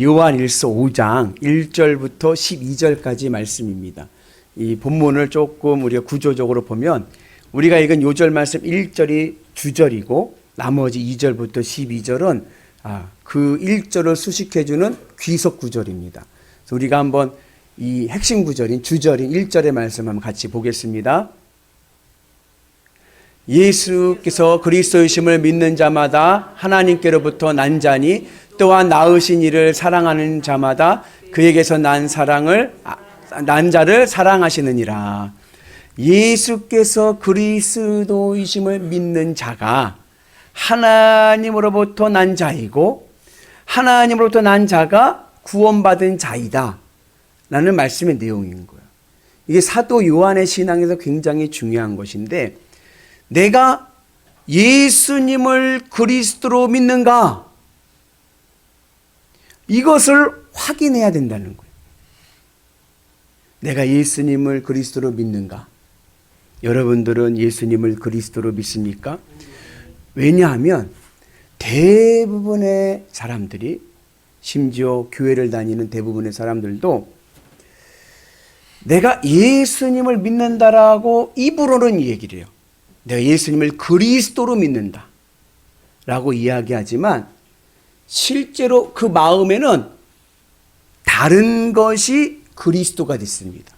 요한일서 5장 1절부터 12절까지 말씀입니다. 이 본문을 조금 우리가 구조적으로 보면 우리가 읽은 요절 말씀 1절이 주절이고 나머지 2절부터 12절은 그 1절을 수식해주는 귀속 구절입니다. 그래서 우리가 한번 이 핵심 구절인 주절인 1절의 말씀 한번 같이 보겠습니다. 예수께서 그리스도이심을 믿는 자마다 하나님께로부터 난 자니 또한 낳으신 이를 사랑하는 자마다 그에게서 난 자를 사랑하시느니라. 예수께서 그리스도이심을 믿는 자가 하나님으로부터 난 자이고 하나님으로부터 난 자가 구원받은 자이다 라는 말씀의 내용인 거예요. 이게 사도 요한의 신앙에서 굉장히 중요한 것인데, 내가 예수님을 그리스도로 믿는가? 이것을 확인해야 된다는 거예요. 내가 예수님을 그리스도로 믿는가? 여러분들은 예수님을 그리스도로 믿습니까? 왜냐하면 대부분의 사람들이, 심지어 교회를 다니는 대부분의 사람들도 내가 예수님을 믿는다라고 입으로는 얘기를 해요. 내가 예수님을 그리스도로 믿는다 라고 이야기하지만 실제로 그 마음에는 다른 것이 그리스도가 됐습니다.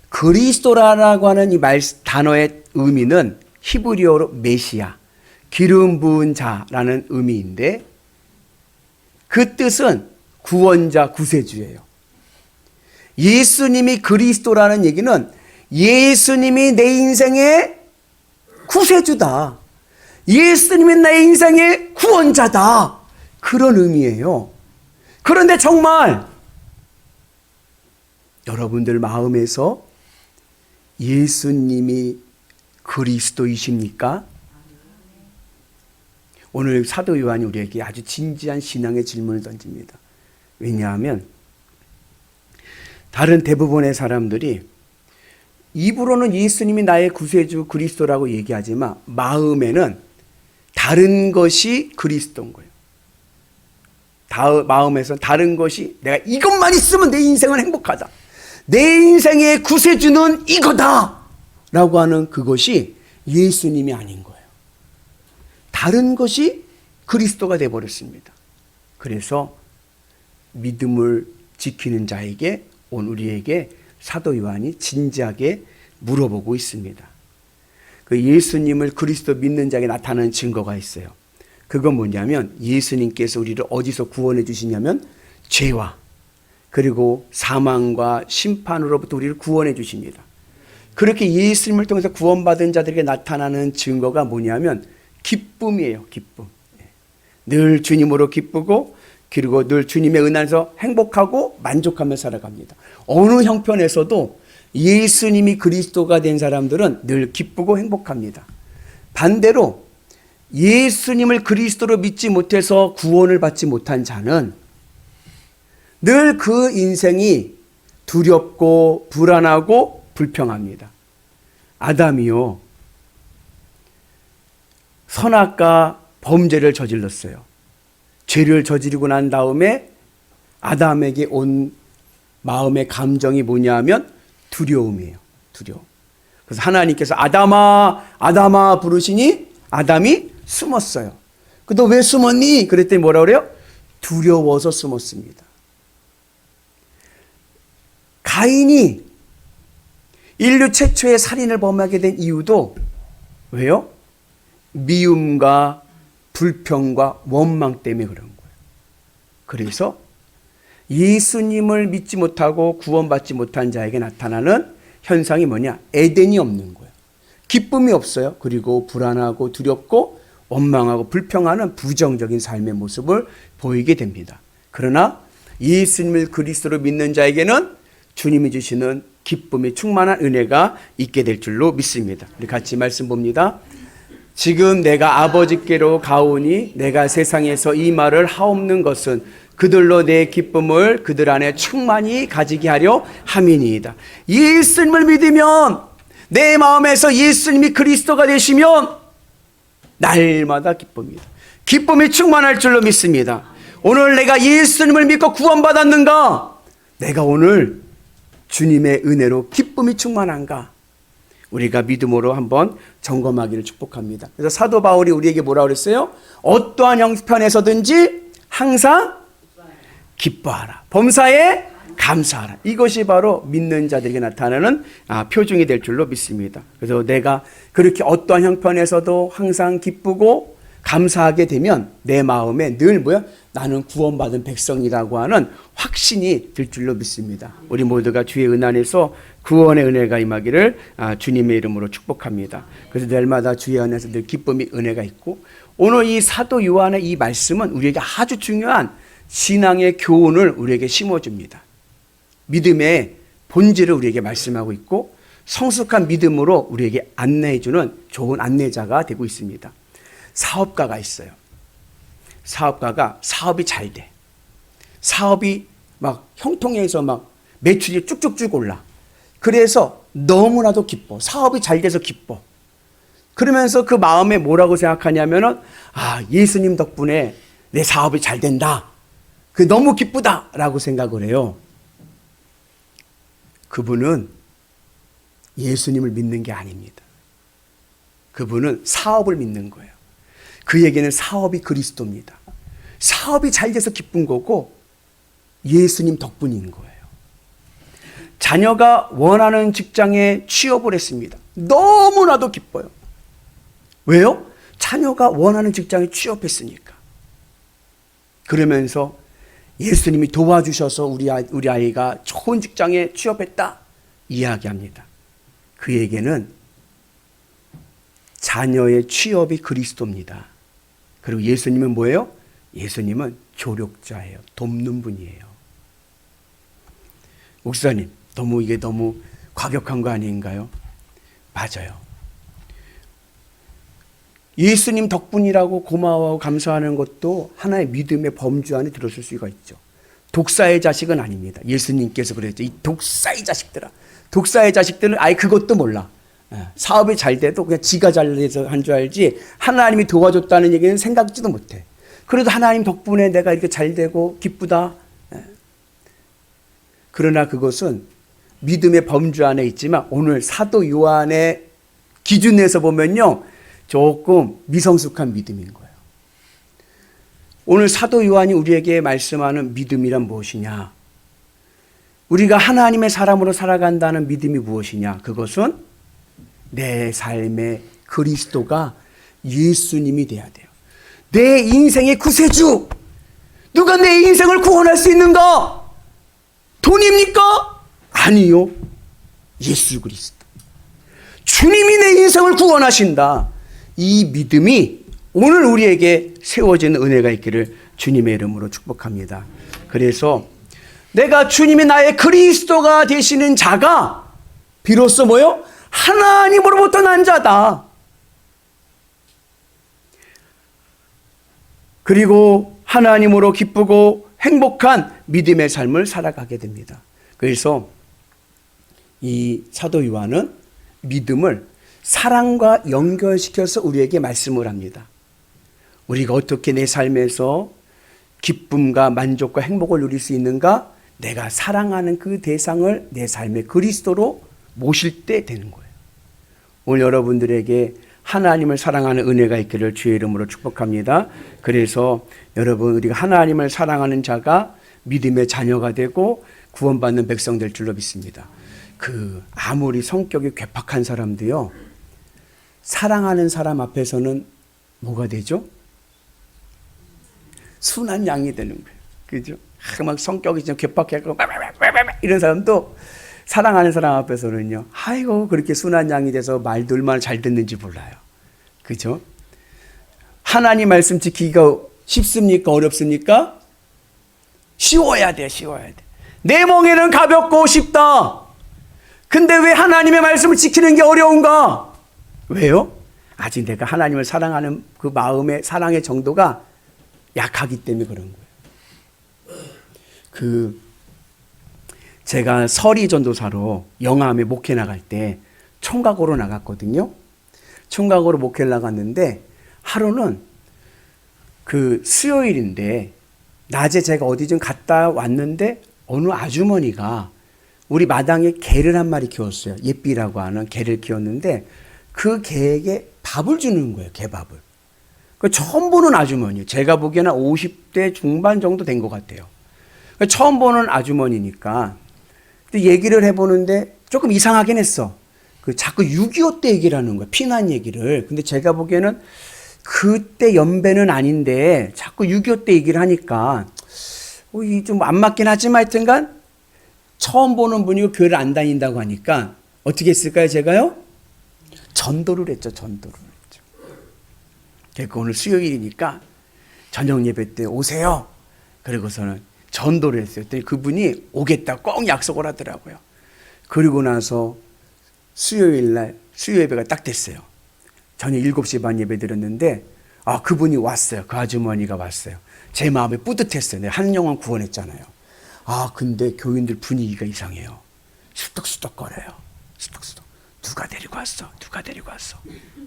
그리스도라고 하는 이 단어의 의미는 히브리어로 메시아, 기름 부은 자라는 의미인데, 그 뜻은 구원자, 구세주예요. 예수님이 그리스도라는 얘기는 예수님이 내 인생의 구세주다, 예수님이 나의 인생의 구원자다, 그런 의미예요. 그런데 정말 여러분들 마음에서 예수님이 그리스도이십니까? 오늘 사도 요한이 우리에게 아주 진지한 신앙의 질문을 던집니다. 왜냐하면 다른 대부분의 사람들이 입으로는 예수님이 나의 구세주 그리스도라고 얘기하지만 마음에는 다른 것이 그리스도인 거예요. 마음에서 다른 것이, 내가 이것만 있으면 내 인생은 행복하다, 내 인생의 구세주는 이거다 라고 하는 그것이 예수님이 아닌 거예요. 다른 것이 그리스도가 되어버렸습니다. 그래서 믿음을 지키는 자에게, 오늘 우리에게 사도 요한이 진지하게 물어보고 있습니다. 그 예수님을 그리스도 믿는 자에게 나타나는 증거가 있어요. 그건 뭐냐면, 예수님께서 우리를 어디서 구원해 주시냐면 죄와 그리고 사망과 심판으로부터 우리를 구원해 주십니다. 그렇게 예수님을 통해서 구원받은 자들에게 나타나는 증거가 뭐냐면 기쁨이에요. 기쁨. 늘 주님으로 기쁘고 그리고 늘 주님의 은혜 안에서 행복하고 만족하며 살아갑니다. 어느 형편에서도 예수님이 그리스도가 된 사람들은 늘 기쁘고 행복합니다. 반대로 예수님을 그리스도로 믿지 못해서 구원을 받지 못한 자는 늘 그 인생이 두렵고 불안하고 불평합니다. 아담이요, 선악과 범죄를 저질렀어요. 죄를 저지르고 난 다음에 아담에게 온 마음의 감정이 뭐냐 하면 두려움이에요. 두려움. 그래서 하나님께서 아담아 아담아 부르시니 아담이 숨었어요. 너 왜 숨었니? 그랬더니 뭐라 그래요? 두려워서 숨었습니다. 가인이 인류 최초의 살인을 범하게 된 이유도 왜요? 미움과 불평과 원망 때문에 그런 거예요. 그래서 예수님을 믿지 못하고 구원받지 못한 자에게 나타나는 현상이 뭐냐? 에덴이 없는 거예요. 기쁨이 없어요. 그리고 불안하고 두렵고 원망하고 불평하는 부정적인 삶의 모습을 보이게 됩니다. 그러나 예수님을 그리스도로 믿는 자에게는 주님이 주시는 기쁨이 충만한 은혜가 있게 될 줄로 믿습니다. 우리 같이 말씀 봅니다. 지금 내가 아버지께로 가오니 내가 세상에서 이 말을 하옵는 것은 그들로 내 기쁨을 그들 안에 충만히 가지게 하려 함이니이다. 예수님을 믿으면, 내 마음에서 예수님이 그리스도가 되시면 날마다 기쁩니다. 기쁨이 충만할 줄로 믿습니다. 오늘 내가 예수님을 믿고 구원받았는가? 내가 오늘 주님의 은혜로 기쁨이 충만한가? 우리가 믿음으로 한번 점검하기를 축복합니다. 그래서 사도 바울이 우리에게 뭐라고 그랬어요? 어떠한 형편에서든지 항상 기뻐하라. 범사에 감사하라. 이것이 바로 믿는 자들에게 나타나는 표징이 될 줄로 믿습니다. 그래서 내가 그렇게 어떠한 형편에서도 항상 기쁘고 감사하게 되면 내 마음에 늘 뭐야? 나는 구원받은 백성이라고 하는 확신이 들 줄로 믿습니다. 우리 모두가 주의 은 안에서 구원의 은혜가 임하기를 주님의 이름으로 축복합니다. 그래서 날마다 주의 안에서 늘 기쁨이 은혜가 있고, 오늘 이 사도 요한의 이 말씀은 우리에게 아주 중요한 신앙의 교훈을 우리에게 심어줍니다. 믿음의 본질을 우리에게 말씀하고 있고, 성숙한 믿음으로 우리에게 안내해주는 좋은 안내자가 되고 있습니다. 사업가가 있어요. 사업가가 사업이 잘 돼. 사업이 막 형통해서 막 매출이 쭉쭉쭉 올라. 그래서 너무나도 기뻐. 사업이 잘 돼서 기뻐. 그러면서 그 마음에 뭐라고 생각하냐면은, 예수님 덕분에 내 사업이 잘 된다. 그 너무 기쁘다라고 생각을 해요. 그분은 예수님을 믿는 게 아닙니다. 그분은 사업을 믿는 거예요. 그에게는 사업이 그리스도입니다. 사업이 잘 돼서 기쁜 거고 예수님 덕분인 거예요. 자녀가 원하는 직장에 취업을 했습니다. 너무나도 기뻐요. 왜요? 자녀가 원하는 직장에 취업했으니까. 그러면서 예수님이 도와주셔서 우리 아이가 좋은 직장에 취업했다 이야기합니다. 그에게는 자녀의 취업이 그리스도입니다. 그리고 예수님은 뭐예요? 예수님은 조력자예요. 돕는 분이에요. 목사님, 이게 너무 과격한 거 아닌가요? 맞아요. 예수님 덕분이라고 고마워하고 감사하는 것도 하나의 믿음의 범주 안에 들어설 수가 있죠. 독사의 자식은 아닙니다. 예수님께서 그랬죠. 이 독사의 자식들아. 독사의 자식들은 아예 그것도 몰라. 사업이 잘 돼도 그냥 지가 잘 돼서 한 줄 알지 하나님이 도와줬다는 얘기는 생각지도 못해. 그래도 하나님 덕분에 내가 이렇게 잘 되고 기쁘다. 그러나 그것은 믿음의 범주 안에 있지만 오늘 사도 요한의 기준에서 보면요, 조금 미성숙한 믿음인 거예요. 오늘 사도 요한이 우리에게 말씀하는 믿음이란 무엇이냐? 우리가 하나님의 사람으로 살아간다는 믿음이 무엇이냐? 그것은 내 삶의 그리스도가 예수님이 돼야 돼요. 내 인생의 구세주. 누가 내 인생을 구원할 수 있는가? 돈입니까? 아니요. 예수 그리스도. 주님이 내 인생을 구원하신다. 이 믿음이 오늘 우리에게 세워지는 은혜가 있기를 주님의 이름으로 축복합니다. 그래서 내가 주님이 나의 그리스도가 되시는 자가 비로소 뭐요? 하나님으로부터 난 자다. 그리고 하나님으로 기쁘고 행복한 믿음의 삶을 살아가게 됩니다. 그래서 이 사도 요한은 믿음을 사랑과 연결시켜서 우리에게 말씀을 합니다. 우리가 어떻게 내 삶에서 기쁨과 만족과 행복을 누릴 수 있는가? 내가 사랑하는 그 대상을 내 삶의 그리스도로 모실 때 되는 거예요. 오늘 여러분들에게 하나님을 사랑하는 은혜가 있기를 주의 이름으로 축복합니다. 그래서 여러분, 우리가 하나님을 사랑하는 자가 믿음의 자녀가 되고 구원받는 백성 될 줄로 믿습니다. 아무리 성격이 괴팍한 사람도요, 사랑하는 사람 앞에서는 뭐가 되죠? 순한 양이 되는 거예요. 그죠? 막 성격이 좀 괴팍하고 이런 사람도 사랑하는 사람 앞에서는요, 아이고 그렇게 순한 양이 돼서 말도 얼마나 잘 듣는지 몰라요. 그죠? 하나님 말씀 지키기가 쉽습니까? 어렵습니까? 쉬워야 돼. 내 멍에는 가볍고 쉽다. 근데 왜 하나님의 말씀을 지키는 게 어려운가? 왜요? 아직 내가 하나님을 사랑하는 그 마음의 사랑의 정도가 약하기 때문에 그런 거예요. 제가 서리 전도사로 영암에 목회 나갈 때 총각으로 나갔거든요. 총각으로 목회를 나갔는데 하루는 수요일인데 낮에 제가 어디 좀 갔다 왔는데 어느 아주머니가 우리 마당에 개를 한 마리 키웠어요. 예삐라고 하는 개를 키웠는데 그 개에게 밥을 주는 거예요. 개밥을. 그 처음 보는 아주머니. 제가 보기에는 50대 중반 정도 된 것 같아요. 처음 보는 아주머니니까 얘기를 해보는데 조금 이상하긴 했어. 그 자꾸 6.25 때 얘기를 하는 거야. 피난 얘기를. 근데 제가 보기에는 그때 연배는 아닌데 자꾸 6.25 때 얘기를 하니까 좀 안 맞긴 하지만 하여튼간 처음 보는 분이고 교회를 안 다닌다고 하니까 어떻게 했을까요? 제가요? 전도를 했죠. 전도를 했죠. 그러니까 오늘 수요일이니까 저녁 예배 때 오세요. 그리고서는 전도를 했어요. 그랬더니 그분이 오겠다 꼭 약속을 하더라고요. 그리고 나서 수요일 날 수요 예배가 딱 됐어요. 저녁 7시 반 예배 드렸는데 그분이 왔어요. 그 아주머니가 왔어요. 제 마음에 뿌듯했어요. 내가 한 영혼 구원했잖아요. 근데 교인들 분위기가 이상해요. 수덕수덕거려요. 수덕수덕. 누가 데리고 왔어? 누가 데리고 왔어?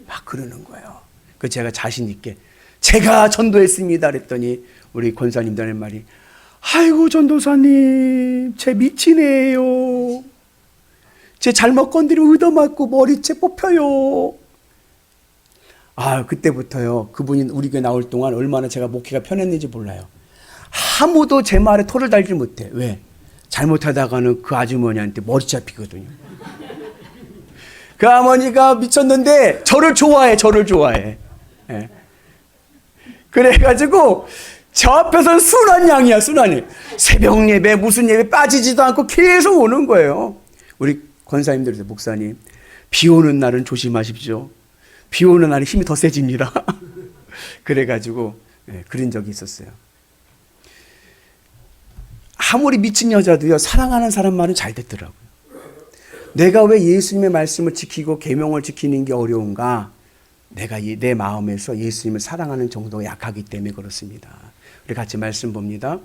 막 그러는 거예요. 그 제가 자신 있게 제가 전도했습니다 그랬더니 우리 권사님들 하는 말이 아이고 전도사님 제 미치네요. 제 잘못 건드리면 얻어맞고 머리채 뽑혀요. 그때부터요. 그분이 우리 교회 나올 동안 얼마나 제가 목회가 편했는지 몰라요. 아무도 제 말에 토를 달지 못해. 왜? 잘못하다가는 그 아주머니한테 머리 잡히거든요. 그 어머니가 미쳤는데 저를 좋아해. 예. 그래가지고 저 앞에서는 순한 양이야. 순하니 새벽 예배 무슨 예배 빠지지도 않고 계속 오는 거예요. 우리 권사님들 목사님 비 오는 날은 조심하십시오. 비 오는 날에 힘이 더 세집니다. 그래가지고 그런 적이 있었어요. 아무리 미친 여자도요 사랑하는 사람 말은 잘 듣더라고요. 내가 왜 예수님의 말씀을 지키고 계명을 지키는 게 어려운가? 내가 내 마음에서 예수님을 사랑하는 정도가 약하기 때문에 그렇습니다. 우리 같이 말씀 봅니다.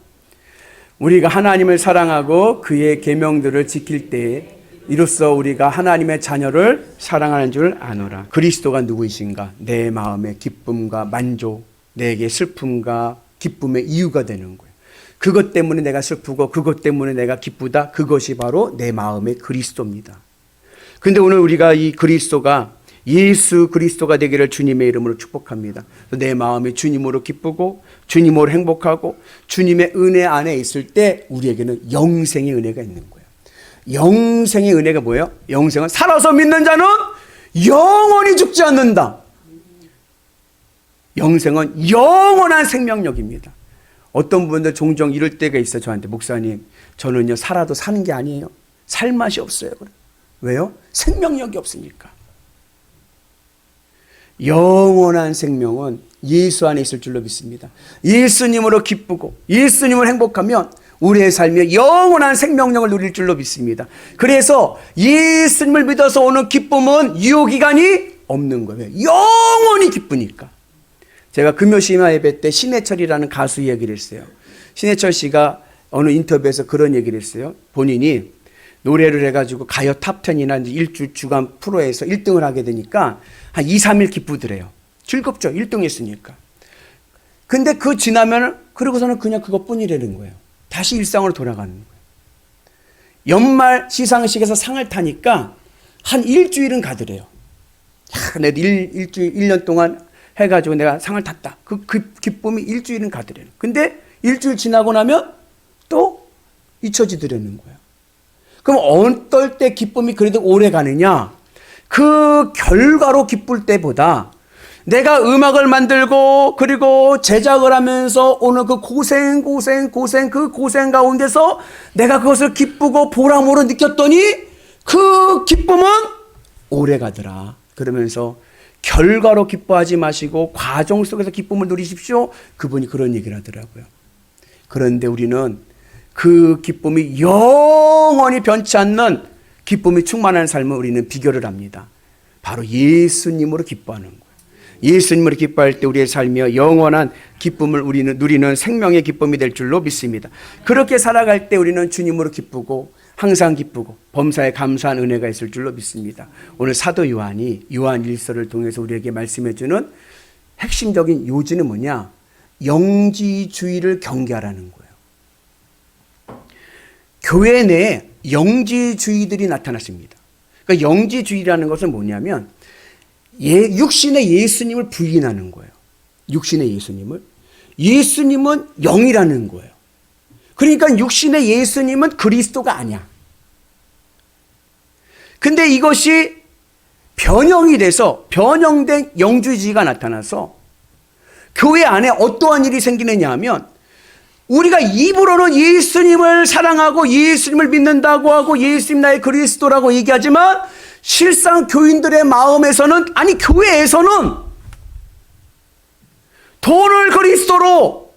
우리가 하나님을 사랑하고 그의 계명들을 지킬 때에 이로써 우리가 하나님의 자녀를 사랑하는 줄 아노라. 그리스도가 누구이신가? 내 마음의 기쁨과 만족, 내게 슬픔과 기쁨의 이유가 되는 거예요. 그것 때문에 내가 슬프고 그것 때문에 내가 기쁘다. 그것이 바로 내 마음의 그리스도입니다. 근데 오늘 우리가 이 그리스도가 예수 그리스도가 되기를 주님의 이름으로 축복합니다. 내 마음이 주님으로 기쁘고 주님으로 행복하고 주님의 은혜 안에 있을 때 우리에게는 영생의 은혜가 있는 거예요. 영생의 은혜가 뭐예요? 영생은 살아서 믿는 자는 영원히 죽지 않는다. 영생은 영원한 생명력입니다. 어떤 분들 종종 이럴 때가 있어요. 저한테 목사님 저는요 살아도 사는 게 아니에요. 살 맛이 없어요. 왜요? 생명력이 없으니까. 영원한 생명은 예수 안에 있을 줄로 믿습니다. 예수님으로 기쁘고 예수님을 행복하면 우리의 삶에 영원한 생명력을 누릴 줄로 믿습니다. 그래서 예수님을 믿어서 오는 기쁨은 유효기간이 없는 거예요. 영원히 기쁘니까. 제가 금요심화 예배 때 신해철이라는 가수 얘기를 했어요. 신해철 씨가 어느 인터뷰에서 그런 얘기를 했어요. 본인이 노래를 해가지고 가요 탑10이나 일주 주간 프로에서 1등을 하게 되니까 한 2, 3일 기쁘더래요. 즐겁죠. 1등 했으니까. 근데 그 지나면 그러고서는 그냥 그것뿐이라는 거예요. 다시 일상으로 돌아가는 거예요. 연말 시상식에서 상을 타니까 한 일주일은 가더래요. 내가 일주일, 1년 동안 해가지고 내가 상을 탔다. 그 기쁨이 일주일은 가더래요. 근데 일주일 지나고 나면 또 잊혀지더라는 거예요. 그럼 어떨 때 기쁨이 그래도 오래 가느냐? 그 결과로 기쁠 때보다 내가 음악을 만들고 그리고 제작을 하면서 오늘 그 고생 그 고생 가운데서 내가 그것을 기쁘고 보람으로 느꼈더니 그 기쁨은 오래 가더라. 그러면서 결과로 기뻐하지 마시고 과정 속에서 기쁨을 누리십시오. 그분이 그런 얘기를 하더라고요. 그런데 우리는 그 기쁨이 영원히 변치 않는 기쁨이 충만한 삶을 우리는 비결을 합니다. 바로 예수님으로 기뻐하는 거예요. 예수님으로 기뻐할 때 우리의 삶이 영원한 기쁨을 우리는 누리는 생명의 기쁨이 될 줄로 믿습니다. 그렇게 살아갈 때 우리는 주님으로 기쁘고 항상 기쁘고 범사에 감사한 은혜가 있을 줄로 믿습니다. 오늘 사도 요한이 요한 1서를 통해서 우리에게 말씀해 주는 핵심적인 요지는 뭐냐? 영지주의를 경계하라는 거예요. 교회 내에 영지주의들이 나타났습니다. 그러니까 영지주의라는 것은 뭐냐면 육신의 예수님을 부인하는 거예요. 육신의 예수님을. 예수님은 영이라는 거예요. 그러니까 육신의 예수님은 그리스도가 아니야. 근데 이것이 변형이 돼서 변형된 영주주의가 나타나서 교회 안에 어떠한 일이 생기느냐 하면 우리가 입으로는 예수님을 사랑하고 예수님을 믿는다고 하고 예수님 나의 그리스도라고 얘기하지만 실상 교인들의 마음에서는, 아니 교회에서는 돈을 그리스도로,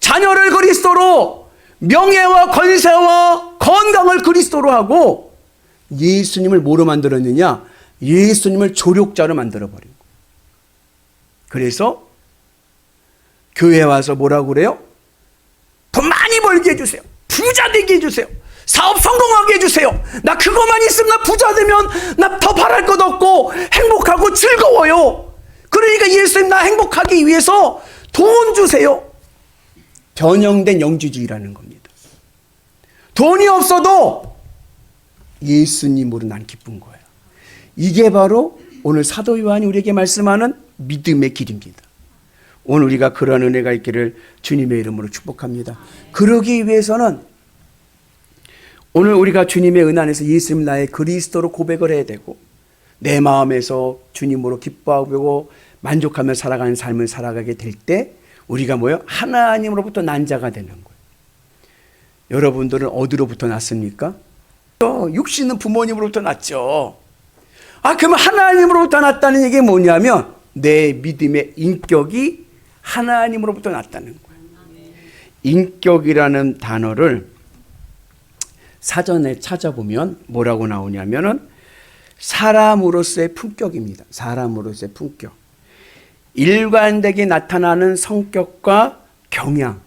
자녀를 그리스도로, 명예와 권세와 건강을 그리스도로 하고 예수님을 뭐로 만들었느냐? 예수님을 조력자로 만들어버린 거예요. 그래서 교회에 와서 뭐라고 그래요? 돈 많이 벌게 해주세요. 부자 되게 해주세요. 사업 성공하게 해주세요. 나 그거만 있으면 나 부자 되면 나 더 바랄 것 없고 행복하고 즐거워요. 그러니까 예수님 나 행복하기 위해서 돈 주세요. 변형된 영지주의라는 겁니다. 돈이 없어도 예수님으로 난 기쁜 거예요. 이게 바로 오늘 사도 요한이 우리에게 말씀하는 믿음의 길입니다. 오늘 우리가 그런 은혜가 있기를 주님의 이름으로 축복합니다. 그러기 위해서는 오늘 우리가 주님의 은혜 안에서 예수님 나의 그리스도로 고백을 해야 되고 내 마음에서 주님으로 기뻐하고 만족하며 살아가는 삶을 살아가게 될 때 우리가 뭐예요? 하나님으로부터 난 자가 되는 거예요. 여러분들은 어디로부터 났습니까? 육신은 부모님으로부터 났죠. 그러면 하나님으로부터 났다는 얘기가 뭐냐면 내 믿음의 인격이 하나님으로부터 났다는 거예요. 인격이라는 단어를 사전에 찾아보면 뭐라고 나오냐면은 사람으로서의 품격입니다. 사람으로서의 품격. 일관되게 나타나는 성격과 경향.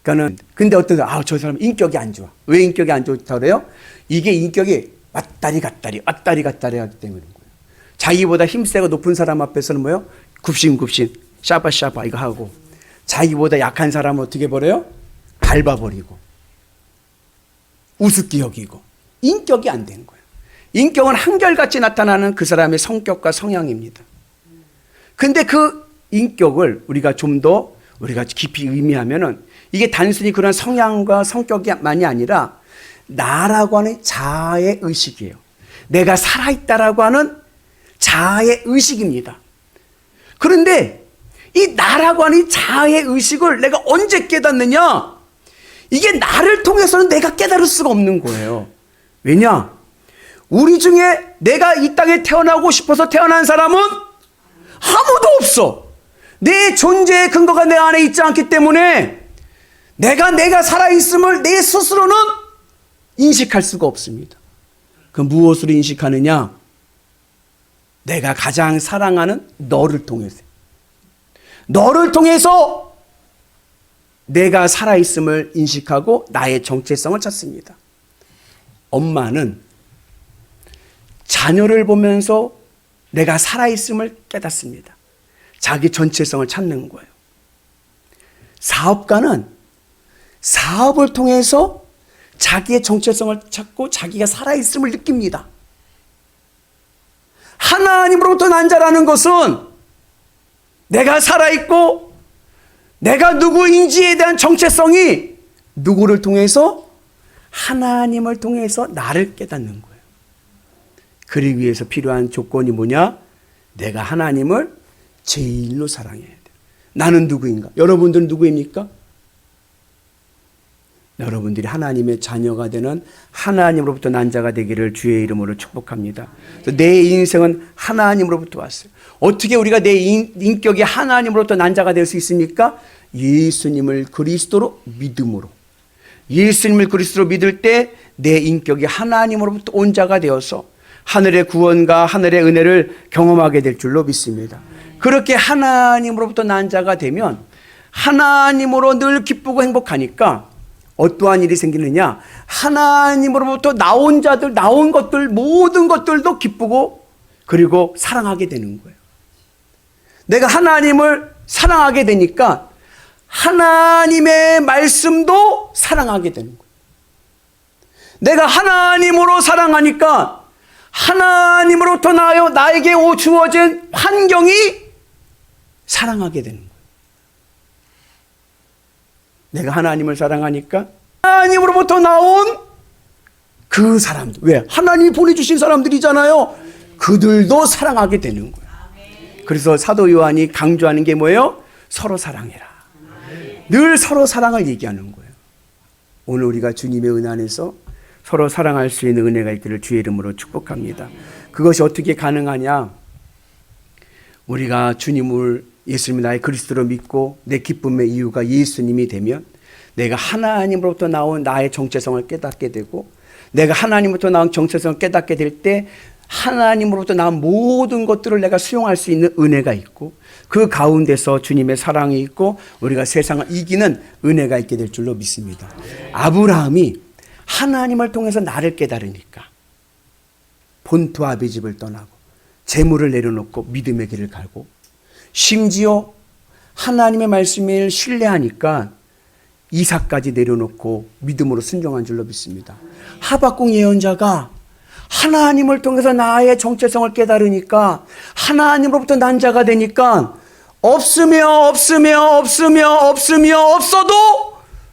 그러니까는 근데 어떤 사람, 저 사람 인격이 안 좋아. 왜 인격이 안 좋다 그래요? 이게 인격이 왔다리 갔다리 하기 때문인 거예요. 자기보다 힘세고 높은 사람 앞에서는 뭐예요? 굽신굽신 샤바샤바 이거 하고 자기보다 약한 사람은 어떻게 버려요? 밟아버리고 우습게 여기고 인격이 안 되는 거예요. 인격은 한결같이 나타나는 그 사람의 성격과 성향입니다. 근데 그 인격을 우리가 좀 더 우리가 깊이 의미하면은 이게 단순히 그런 성향과 성격만이 아니라 나라고 하는 자아의 의식이에요. 내가 살아있다라고 하는 자아의 의식입니다. 그런데 이 나라고 하는 이 자아의 의식을 내가 언제 깨닫느냐? 이게 나를 통해서는 내가 깨달을 수가 없는 거예요. 왜냐? 우리 중에 내가 이 땅에 태어나고 싶어서 태어난 사람은 아무도 없어. 내 존재의 근거가 내 안에 있지 않기 때문에 내가 살아있음을 내 스스로는 인식할 수가 없습니다. 그 무엇으로 인식하느냐? 내가 가장 사랑하는 너를 통해서. 너를 통해서 내가 살아있음을 인식하고 나의 정체성을 찾습니다. 엄마는 자녀를 보면서 내가 살아있음을 깨닫습니다. 자기 전체성을 찾는 거예요. 사업가는 사업을 통해서 자기의 정체성을 찾고 자기가 살아있음을 느낍니다. 하나님으로부터 난 자라는 것은 내가 살아있고 내가 누구인지에 대한 정체성이 누구를 통해서? 하나님을 통해서 나를 깨닫는 거예요. 그러기 위해서 필요한 조건이 뭐냐? 내가 하나님을 제일로 사랑해야 돼요. 나는 누구인가? 여러분들은 누구입니까? 여러분들이 하나님의 자녀가 되는 하나님으로부터 난 자가 되기를 주의 이름으로 축복합니다. 내 인생은 하나님으로부터 왔어요. 어떻게 우리가 내 인격이 하나님으로부터 난 자가 될 수 있습니까? 예수님을 그리스도로 믿음으로. 예수님을 그리스도로 믿을 때 내 인격이 하나님으로부터 온 자가 되어서 하늘의 구원과 하늘의 은혜를 경험하게 될 줄로 믿습니다. 그렇게 하나님으로부터 난 자가 되면 하나님으로 늘 기쁘고 행복하니까 어떠한 일이 생기느냐? 하나님으로부터 나온 자들, 나온 것들, 모든 것들도 기쁘고 그리고 사랑하게 되는 거예요. 내가 하나님을 사랑하게 되니까 하나님의 말씀도 사랑하게 되는 거예요. 내가 하나님으로 사랑하니까 하나님으로부터 나에게 주어진 환경이 사랑하게 되는 거예요. 내가 하나님을 사랑하니까 하나님으로부터 나온 그 사람들, 왜? 하나님이 보내주신 사람들이잖아요. 그들도 사랑하게 되는 거예요. 그래서 사도 요한이 강조하는 게 뭐예요? 서로 사랑해라. 늘 서로 사랑을 얘기하는 거예요. 오늘 우리가 주님의 은혜 안에서 서로 사랑할 수 있는 은혜가 있기를 주의 이름으로 축복합니다. 그것이 어떻게 가능하냐? 우리가 주님을, 예수님을 나의 그리스도로 믿고 내 기쁨의 이유가 예수님이 되면 내가 하나님으로부터 나온 나의 정체성을 깨닫게 되고, 내가 하나님으로부터 나온 정체성을 깨닫게 될 때 하나님으로부터 나온 모든 것들을 내가 수용할 수 있는 은혜가 있고, 그 가운데서 주님의 사랑이 있고 우리가 세상을 이기는 은혜가 있게 될 줄로 믿습니다. 아브라함이 하나님을 통해서 나를 깨달으니까 본토 아비 집을 떠나고 재물을 내려놓고 믿음의 길을 가고, 심지어 하나님의 말씀을 신뢰하니까 이삭까지 내려놓고 믿음으로 순종한 줄로 믿습니다. 하박국 예언자가 하나님을 통해서 나의 정체성을 깨달으니까 하나님으로부터 난 자가 되니까 없어도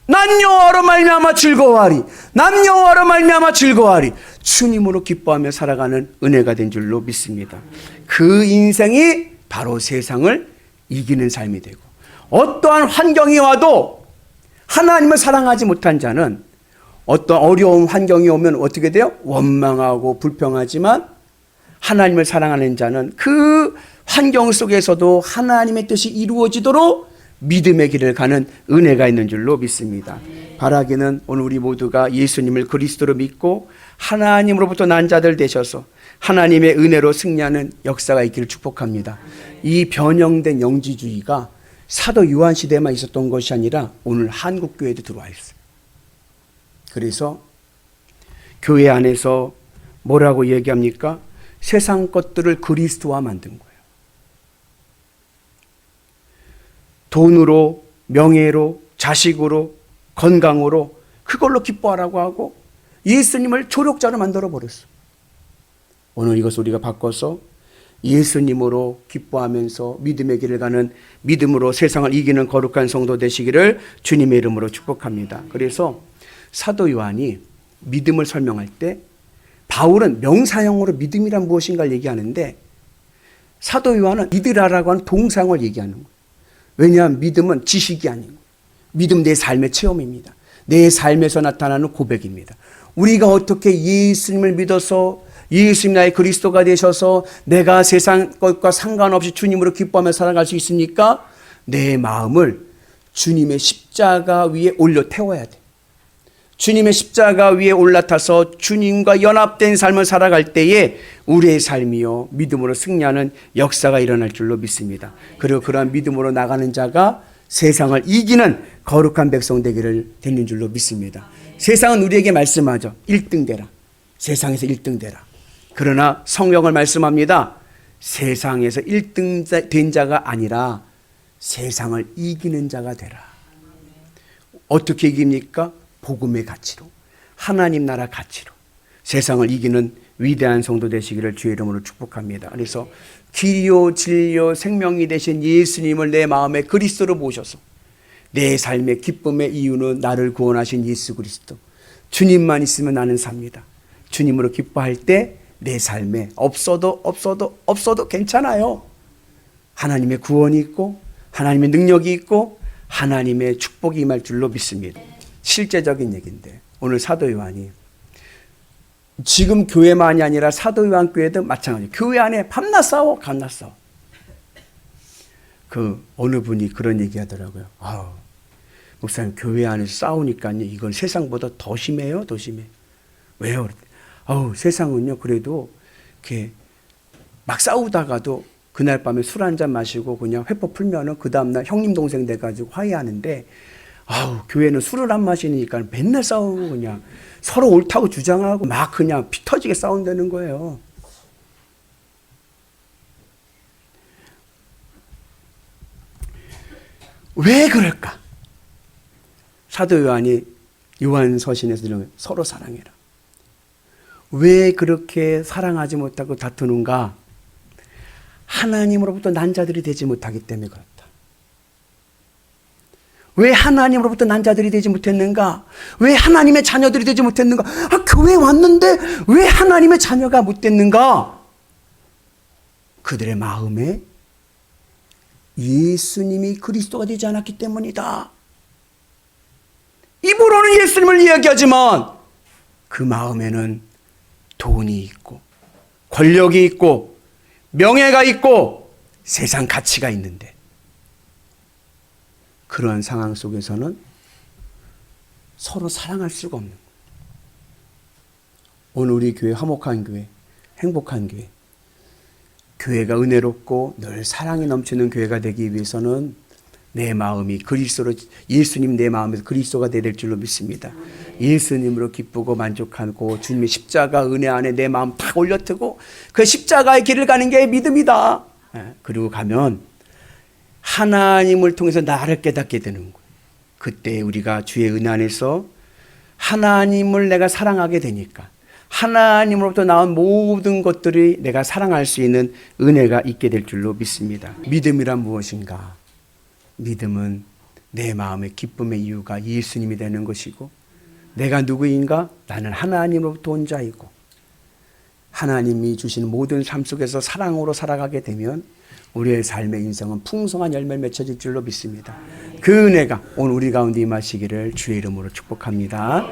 난 여호와로 말미암아 즐거워하리. 난 여호와로 말미암아 즐거워하리. 주님으로 기뻐하며 살아가는 은혜가 된 줄로 믿습니다. 그 인생이 바로 세상을 이기는 삶이 되고, 어떠한 환경이 와도 하나님을 사랑하지 못한 자는 어떤 어려운 환경이 오면 어떻게 돼요? 원망하고 불평하지만, 하나님을 사랑하는 자는 그 환경 속에서도 하나님의 뜻이 이루어지도록 믿음의 길을 가는 은혜가 있는 줄로 믿습니다. 바라기는 오늘 우리 모두가 예수님을 그리스도로 믿고 하나님으로부터 난 자들 되셔서 하나님의 은혜로 승리하는 역사가 있기를 축복합니다. 이 변형된 영지주의가 사도 요한 시대에만 있었던 것이 아니라 오늘 한국 교회에도 들어와 있어요. 그래서 교회 안에서 뭐라고 얘기합니까? 세상 것들을 그리스도화 만든 거예요. 돈으로, 명예로, 자식으로, 건강으로 그걸로 기뻐하라고 하고 예수님을 조력자로 만들어 버렸어요. 오늘 이것을 우리가 바꿔서 예수님으로 기뻐하면서 믿음의 길을 가는, 믿음으로 세상을 이기는 거룩한 성도 되시기를 주님의 이름으로 축복합니다. 그래서 사도 요한이 믿음을 설명할 때, 바울은 명사형으로 믿음이란 무엇인가를 얘기하는데 사도 요한은 믿으라라고 하는 동사형을 얘기하는 거예요. 왜냐하면 믿음은 지식이 아닌 거예요. 믿음 내 삶의 체험입니다. 내 삶에서 나타나는 고백입니다. 우리가 어떻게 예수님을 믿어서 예수님 나의 그리스도가 되셔서 내가 세상 것과 상관없이 주님으로 기뻐하며 살아갈 수 있습니까? 내 마음을 주님의 십자가 위에 올려 태워야 돼. 주님의 십자가 위에 올라타서 주님과 연합된 삶을 살아갈 때에 우리의 삶이요 믿음으로 승리하는 역사가 일어날 줄로 믿습니다. 그리고 그러한 믿음으로 나가는 자가 세상을 이기는 거룩한 백성 되기를 되는 줄로 믿습니다. 세상은 우리에게 말씀하죠. 1등 되라. 세상에서 1등 되라. 그러나 성경을 말씀합니다. 세상에서 1등 된 자가 아니라 세상을 이기는 자가 되라. 어떻게 이깁니까? 복음의 가치로, 하나님 나라 가치로 세상을 이기는 위대한 성도 되시기를 주의 이름으로 축복합니다. 그래서 길이요 진리요 생명이 되신 예수님을 내 마음에 그리스도로 모셔서 내 삶의 기쁨의 이유는 나를 구원하신 예수 그리스도, 주님만 있으면 나는 삽니다. 주님으로 기뻐할 때 내 삶에 없어도 괜찮아요. 하나님의 구원이 있고 하나님의 능력이 있고 하나님의 축복이 임할 줄로 믿습니다. 실제적인 얘기인데 오늘 사도 요한이, 지금 교회만이 아니라 사도 요한 교회도 마찬가지예요. 교회 안에 밤낮 싸워, 밤낮 싸워. 그 어느 분이 그런 얘기 하더라고요. 목사님, 교회 안에서 싸우니까요, 이건 세상보다 더 심해요, 더 심해. 왜요? 세상은요, 그래도 이렇게 막 싸우다가도 그날 밤에 술 한잔 마시고 그냥 회포 풀면은 그 다음날 형님 동생 돼가지고 화해하는데, 교회는 술을 안 마시니까 맨날 싸우고 그냥 서로 옳다고 주장하고 막 그냥 피 터지게 싸운다는 거예요. 왜 그럴까? 사도 요한이 요한서신에서 이런 서로 사랑해라. 왜 그렇게 사랑하지 못하고 다투는가? 하나님으로부터 난 자들이 되지 못하기 때문에 그렇다. 왜 하나님으로부터 난 자들이 되지 못했는가? 왜 하나님의 자녀들이 되지 못했는가? 교회 왔는데 왜 하나님의 자녀가 못 됐는가? 그들의 마음에 예수님이 그리스도가 되지 않았기 때문이다. 입으로는 예수님을 이야기하지만 그 마음에는 돈이 있고 권력이 있고 명예가 있고 세상 가치가 있는데 그러한 상황 속에서는 서로 사랑할 수가 없는 거예요. 오늘 우리 교회 화목한 교회, 행복한 교회, 교회가 은혜롭고 늘 사랑이 넘치는 교회가 되기 위해서는 내 마음이 그리스도로, 예수님 내 마음에서 그리스도가 되야 될 줄로 믿습니다. 예수님으로 기쁘고 만족하고 주님의 십자가 은혜 안에 내 마음 탁 올려두고 그 십자가의 길을 가는 게 믿음이다. 그리고 가면 하나님을 통해서 나를 깨닫게 되는 거예요. 그때 우리가 주의 은혜 안에서 하나님을 내가 사랑하게 되니까 하나님으로부터 나온 모든 것들이 내가 사랑할 수 있는 은혜가 있게 될 줄로 믿습니다. 믿음이란 무엇인가? 믿음은 내 마음의 기쁨의 이유가 예수님이 되는 것이고 내가 누구인가? 나는 하나님으로부터 온 자이고 하나님이 주시는 모든 삶 속에서 사랑으로 살아가게 되면 우리의 삶의 인생은 풍성한 열매를 맺혀질 줄로 믿습니다. 그 은혜가 오늘 우리 가운데 임하시기를 주의 이름으로 축복합니다.